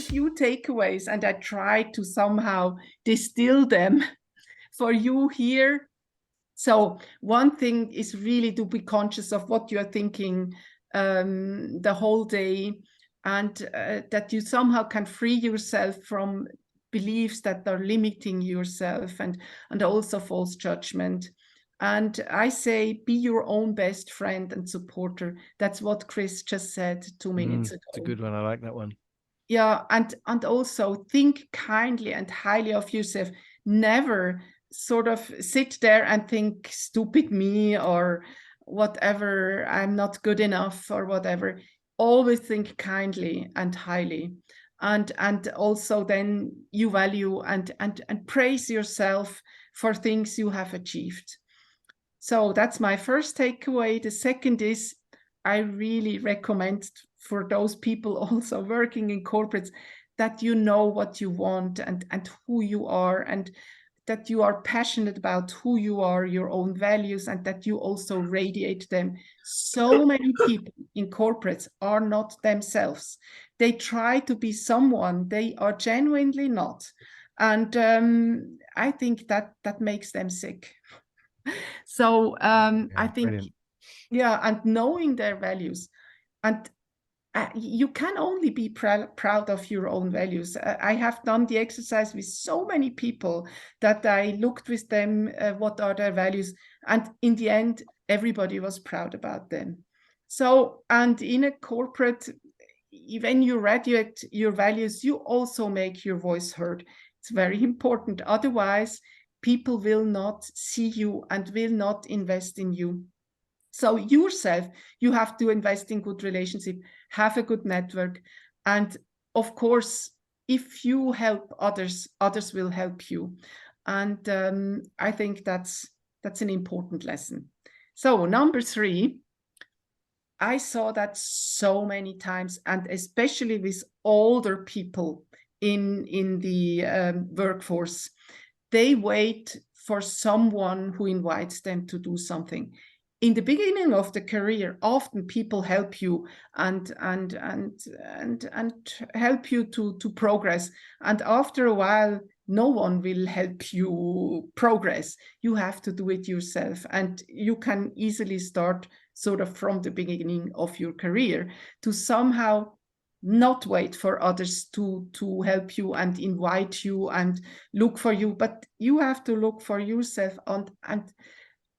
few takeaways, and I try to somehow distill them for you here. So one thing is really to be conscious of what you are thinking the whole day, and that you somehow can free yourself from beliefs that are limiting yourself, and also false judgment. And I say, be your own best friend and supporter. That's what Chris just said 2 minutes ago. It's a good one. I like that one. Yeah, and also think kindly and highly of yourself. Never sort of sit there and think, stupid me, or whatever, I'm not good enough, or whatever. Always think kindly and highly. And also then you value and praise yourself for things you have achieved. So that's my first takeaway. The second is, I really recommend for those people also working in corporates, that you know what you want and who you are, and that you are passionate about who you are, your own values, and that you also radiate them. So many people in corporates are not themselves. They try to be someone they are genuinely not. And I think that makes them sick. So I think, brilliant. yeah, and knowing their values, and you can only be proud of your own values. I have done the exercise with so many people that I looked with them, what are their values, and in the end, everybody was proud about them. So, and in a corporate, when you radiate your values, you also make your voice heard. It's very important. Otherwise, people will not see you and will not invest in you. So yourself, you have to invest in good relationship, have a good network. And of course, if you help others, others will help you. And I think that's an important lesson. So number 3, I saw that so many times, and especially with older people in the workforce. They wait for someone who invites them to do something. In the beginning of the career, often people help you and help you to progress. And after a while, no one will help you progress. You have to do it yourself, and you can easily start sort of from the beginning of your career to somehow not wait for others to help you and invite you and look for you, but you have to look for yourself. And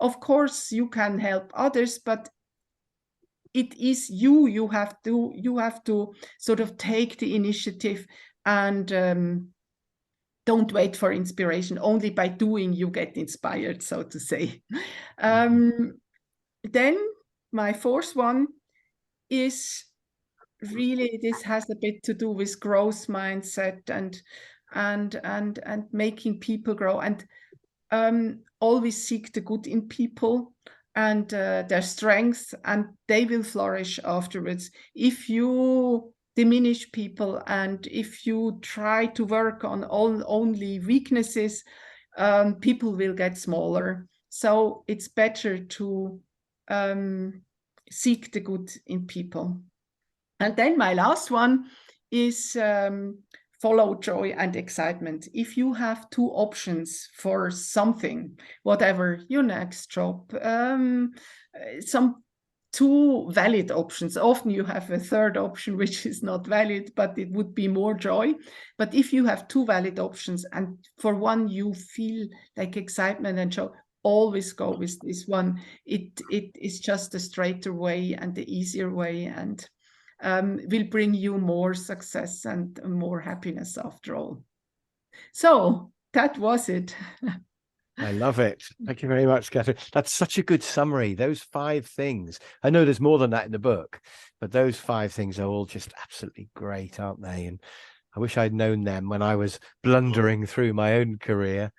of course you can help others, but it is you have to sort of take the initiative, and don't wait for inspiration. Only by doing you get inspired, so to say. Then my 4th one is really, this has a bit to do with growth mindset and making people grow, and always seek the good in people and their strengths, and they will flourish afterwards. If you diminish people and if you try to work on only weaknesses, people will get smaller. So it's better to seek the good in people. And then my last one is follow joy and excitement. If you have 2 options for something, whatever, your next job, some 2 valid options. Often you have a 3rd option, which is not valid, but it would be more joy. But if you have 2 valid options, and for one you feel like excitement and joy, always go with this one. It is just a straighter way and the easier way, and will bring you more success and more happiness after all. So that was it. I love it. Thank you very much, Kathrin. That's such a good summary. Those 5 things. I know there's more than that in the book, but those 5 things are all just absolutely great, aren't they? And I wish I'd known them when I was blundering through my own career.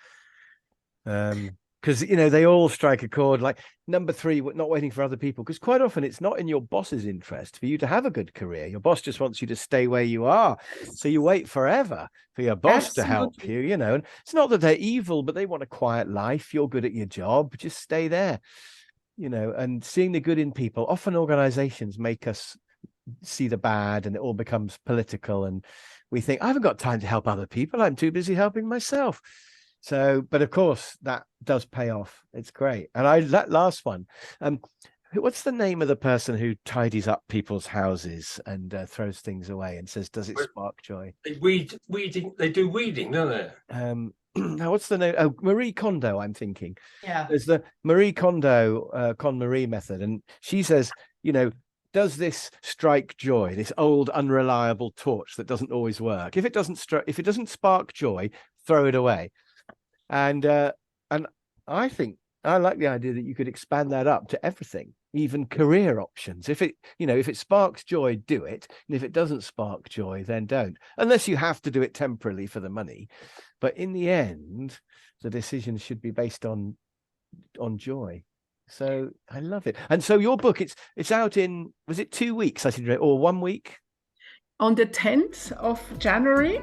Because, you know, they all strike a chord. Like number 3, not waiting for other people, because quite often it's not in your boss's interest for you to have a good career. Your boss just wants you to stay where you are. So you wait forever for your boss to help you, you know. And it's not that they're evil, but they want a quiet life. You're good at your job. Just stay there, you know. And seeing the good in people. Often organizations make us see the bad, and it all becomes political, and we think, I haven't got time to help other people, I'm too busy helping myself. So, but of course that does pay off. It's great. And that last one, what's the name of the person who tidies up people's houses and throws things away and says, does it spark joy? Weeding. They do weeding, don't they? Now, what's the name? Oh, Marie Kondo, I'm thinking. Yeah. There's the Marie Kondo, KonMari method. And she says, does this strike joy, this old unreliable torch that doesn't always work? If it doesn't spark joy, throw it away. And I think I like the idea that you could expand that up to everything, even career options. If it sparks joy, do it. And if it doesn't spark joy, then don't, unless you have to do it temporarily for the money. But in the end, the decision should be based on joy. So I love it. And so your book, it's out in, was it 2 weeks, I think, or 1 week? On the 10th of January.